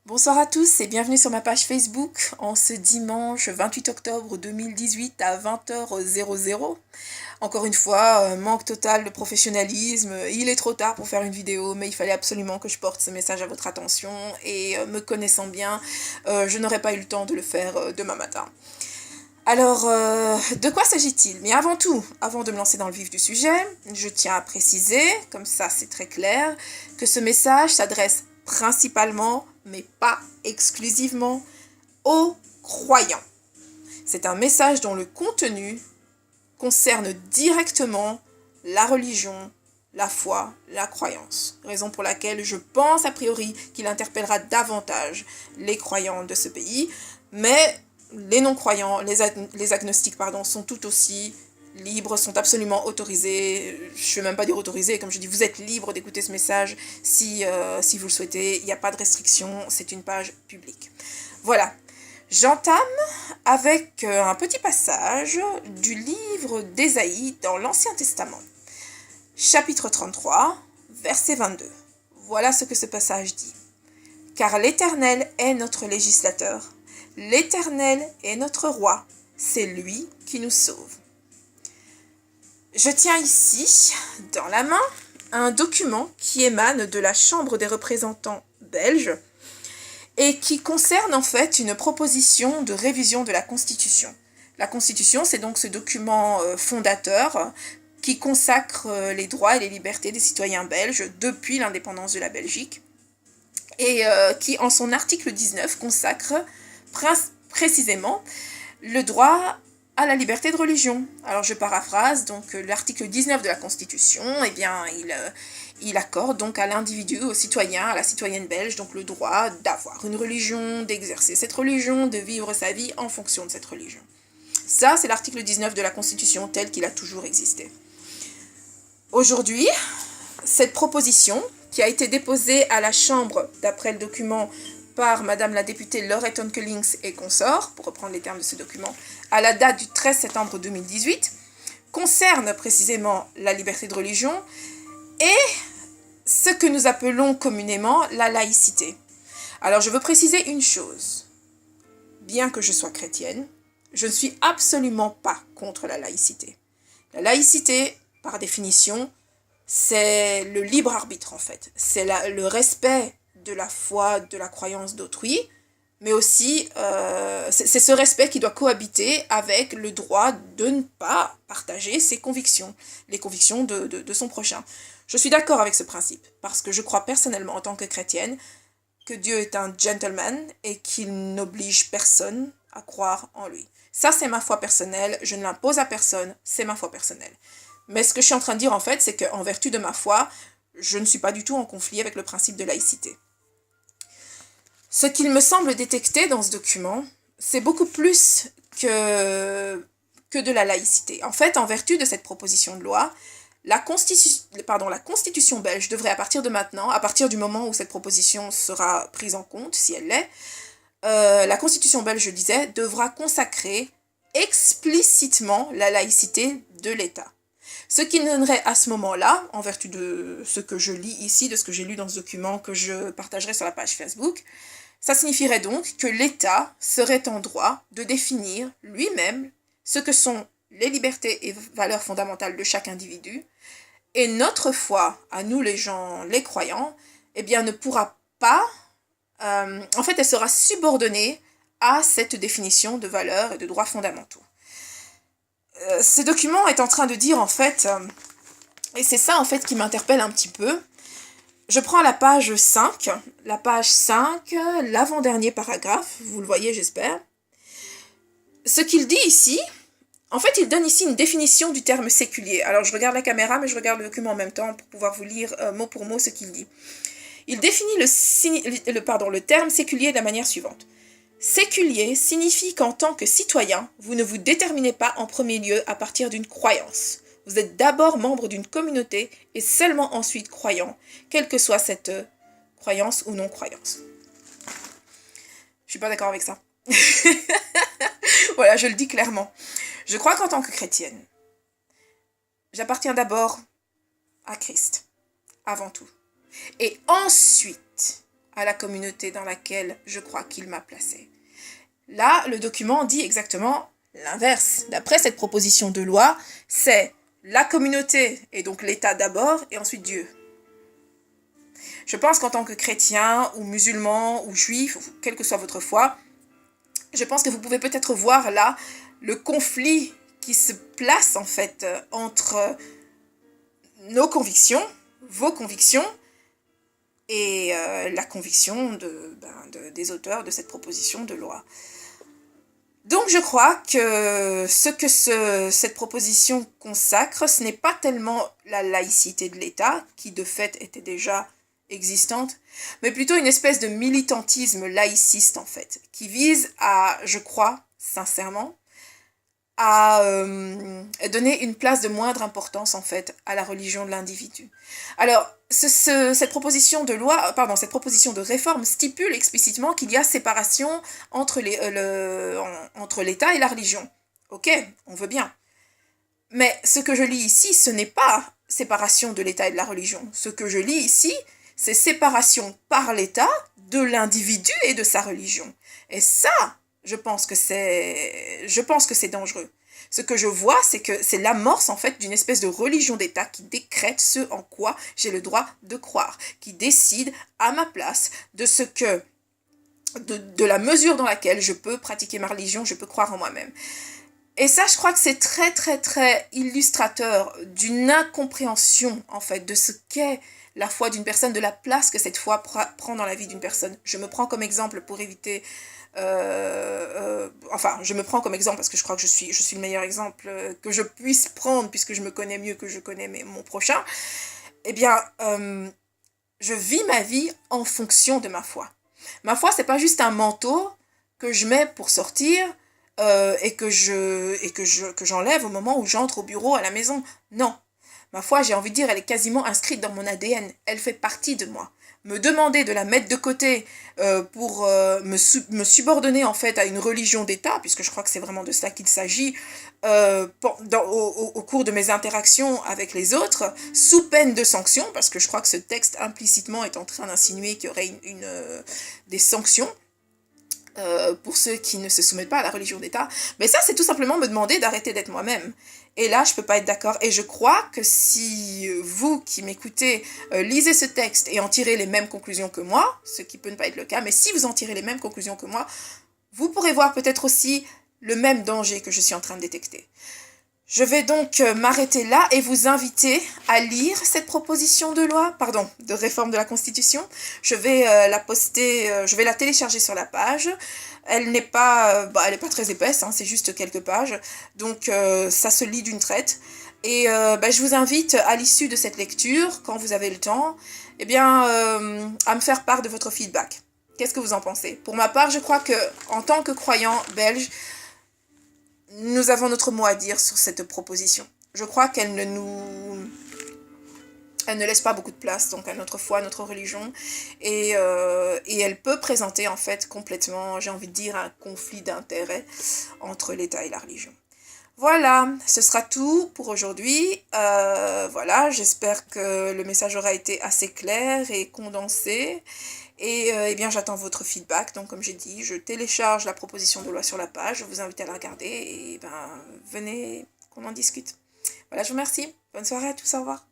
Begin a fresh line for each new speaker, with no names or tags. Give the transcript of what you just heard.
Bonsoir à tous et bienvenue sur ma page Facebook en ce dimanche 28 octobre 2018 à 20h00. Encore une fois, manque total de professionnalisme, il est trop tard pour faire une vidéo mais il fallait absolument que je porte ce message à votre attention et me connaissant bien, je n'aurais pas eu le temps de le faire demain matin. Alors, de quoi s'agit-il? Mais avant tout, avant de me lancer dans le vif du sujet, je tiens à préciser, comme ça c'est très clair, que ce message s'adresse principalement, mais pas exclusivement, aux croyants. C'est un message dont le contenu concerne directement la religion, la foi, la croyance. Raison pour laquelle je pense a priori qu'il interpellera davantage les croyants de ce pays, mais les non-croyants, les agnostiques, sont tout aussi libres, sont absolument autorisés. Je ne vais même pas dire autorisés, comme je dis, vous êtes libres d'écouter ce message si vous le souhaitez. Il n'y a pas de restriction, c'est une page publique. Voilà. J'entame avec un petit passage du livre d'Ésaïe dans l'Ancien Testament. Chapitre 33, verset 22. Voilà ce que ce passage dit. « Car l'Éternel est notre législateur. L'Éternel est notre roi, c'est lui qui nous sauve. » Je tiens ici, dans la main, un document qui émane de la Chambre des représentants belge et qui concerne en fait une proposition de révision de la Constitution. La Constitution, c'est donc ce document fondateur qui consacre les droits et les libertés des citoyens belges depuis l'indépendance de la Belgique et qui, en son article 19, consacre précisément le droit à la liberté de religion. Alors je paraphrase, donc l'article 19 de la Constitution, eh bien il accorde donc à l'individu, au citoyen, à la citoyenne belge, donc le droit d'avoir une religion, d'exercer cette religion, de vivre sa vie en fonction de cette religion. Ça, c'est l'article 19 de la Constitution tel qu'il a toujours existé. Aujourd'hui, cette proposition, qui a été déposée à la Chambre, d'après le document, par Madame la députée Loretta Collings et consorts, pour reprendre les termes de ce document, à la date du 13 septembre 2018, concerne précisément la liberté de religion et ce que nous appelons communément la laïcité. Alors je veux préciser une chose. Bien que je sois chrétienne, je ne suis absolument pas contre la laïcité. La laïcité, par définition, c'est le libre arbitre en fait. C'est le respect de la foi, de la croyance d'autrui, mais aussi c'est ce respect qui doit cohabiter avec le droit de ne pas partager ses convictions, les convictions de son prochain. Je suis d'accord avec ce principe, parce que je crois personnellement en tant que chrétienne que Dieu est un gentleman et qu'il n'oblige personne à croire en lui. Ça, c'est ma foi personnelle, je ne l'impose à personne, c'est ma foi personnelle. Mais ce que je suis en train de dire, en fait, c'est qu'en vertu de ma foi, je ne suis pas du tout en conflit avec le principe de laïcité. Ce qu'il me semble détecter dans ce document, c'est beaucoup plus que de la laïcité. En fait, en vertu de cette proposition de loi, la Constitution belge devrait, à partir de maintenant, à partir du moment où cette proposition sera prise en compte, si elle l'est, la Constitution belge, je disais, devra consacrer explicitement la laïcité de l'État. Ce qui donnerait à ce moment-là, en vertu de ce que je lis ici, de ce que j'ai lu dans ce document que je partagerai sur la page Facebook, ça signifierait donc que l'État serait en droit de définir lui-même ce que sont les libertés et valeurs fondamentales de chaque individu, et notre foi, à nous les gens, les croyants, eh bien ne pourra pas, en fait elle sera subordonnée à cette définition de valeurs et de droits fondamentaux. Ce document est en train de dire en fait, et c'est ça en fait qui m'interpelle un petit peu, je prends la page 5, l'avant-dernier paragraphe, vous le voyez j'espère. Ce qu'il dit ici, en fait il donne ici une définition du terme séculier. Alors je regarde la caméra mais je regarde le document en même temps pour pouvoir vous lire mot pour mot ce qu'il dit. Il définit le terme séculier de la manière suivante. Séculier signifie qu'en tant que citoyen, vous ne vous déterminez pas en premier lieu à partir d'une croyance. Vous êtes d'abord membre d'une communauté et seulement ensuite croyant, quelle que soit cette croyance ou non-croyance. Je suis pas d'accord avec ça. Voilà, je le dis clairement. Je crois qu'en tant que chrétienne, j'appartiens d'abord à Christ, avant tout. Et ensuite à la communauté dans laquelle je crois qu'il m'a placé. Là, le document dit exactement l'inverse. D'après cette proposition de loi, c'est la communauté et donc l'État d'abord et ensuite Dieu. Je pense qu'en tant que chrétien ou musulman ou juif, quelle que soit votre foi, je pense que vous pouvez peut-être voir là le conflit qui se place en fait entre nos convictions, vos convictions et la conviction des auteurs de cette proposition de loi. Donc je crois que cette proposition consacre, ce n'est pas tellement la laïcité de l'État, qui de fait était déjà existante, mais plutôt une espèce de militantisme laïciste en fait, qui vise à, je crois, sincèrement, à donner une place de moindre importance en fait à la religion de l'individu. Alors, cette proposition de loi, cette proposition de réforme stipule explicitement qu'il y a séparation entre l'État et la religion. Ok, on veut bien. Mais ce que je lis ici, ce n'est pas séparation de l'État et de la religion. Ce que je lis ici, c'est séparation par l'État de l'individu et de sa religion. Et ça, je pense que c'est dangereux. Ce que je vois, c'est que c'est l'amorce en fait d'une espèce de religion d'État qui décrète ce en quoi j'ai le droit de croire, qui décide à ma place de la mesure dans laquelle je peux pratiquer ma religion, je peux croire en moi-même. Et ça, je crois que c'est très très très illustrateur d'une incompréhension en fait de ce qu'est la foi d'une personne, de la place que cette foi prend dans la vie d'une personne. Je me prends comme exemple pour éviter... je me prends comme exemple parce que je crois que je suis le meilleur exemple que je puisse prendre puisque je me connais mieux que je connais mon prochain. Eh bien, je vis ma vie en fonction de ma foi. Ma foi, c'est pas juste un manteau que je mets pour sortir et que j'enlève au moment où j'entre au bureau à la maison. Non. Ma foi, j'ai envie de dire, elle est quasiment inscrite dans mon ADN. Elle fait partie de moi. Me demander de la mettre de côté pour me subordonner en fait à une religion d'État, puisque je crois que c'est vraiment de cela qu'il s'agit au cours de mes interactions avec les autres, sous peine de sanctions, parce que je crois que ce texte implicitement est en train d'insinuer qu'il y aurait des sanctions pour ceux qui ne se soumettent pas à la religion d'État. Mais ça, c'est tout simplement me demander d'arrêter d'être moi-même. Et là, je peux pas être d'accord. Et je crois que si vous qui m'écoutez lisez ce texte et en tirez les mêmes conclusions que moi, ce qui peut ne pas être le cas, mais si vous en tirez les mêmes conclusions que moi, vous pourrez voir peut-être aussi le même danger que je suis en train de détecter. Je vais donc m'arrêter là et vous inviter à lire cette proposition de réforme de la Constitution. Je vais je vais la télécharger sur la page. Elle n'est pas très épaisse, hein, c'est juste quelques pages. Donc ça se lit d'une traite. Et je vous invite à l'issue de cette lecture, quand vous avez le temps, à me faire part de votre feedback. Qu'est-ce que vous en pensez ? Pour ma part, je crois que en tant que croyant belge, nous avons notre mot à dire sur cette proposition. Je crois qu'elle ne laisse pas beaucoup de place donc à notre foi, à notre religion, et elle peut présenter en fait complètement, j'ai envie de dire, un conflit d'intérêts entre l'État et la religion. Voilà, ce sera tout pour aujourd'hui. Voilà, j'espère que le message aura été assez clair et condensé. Et j'attends votre feedback. Donc comme j'ai dit, je télécharge la proposition de loi sur la page. Je vous invite à la regarder et venez qu'on en discute. Voilà, je vous remercie. Bonne soirée à tous, au revoir.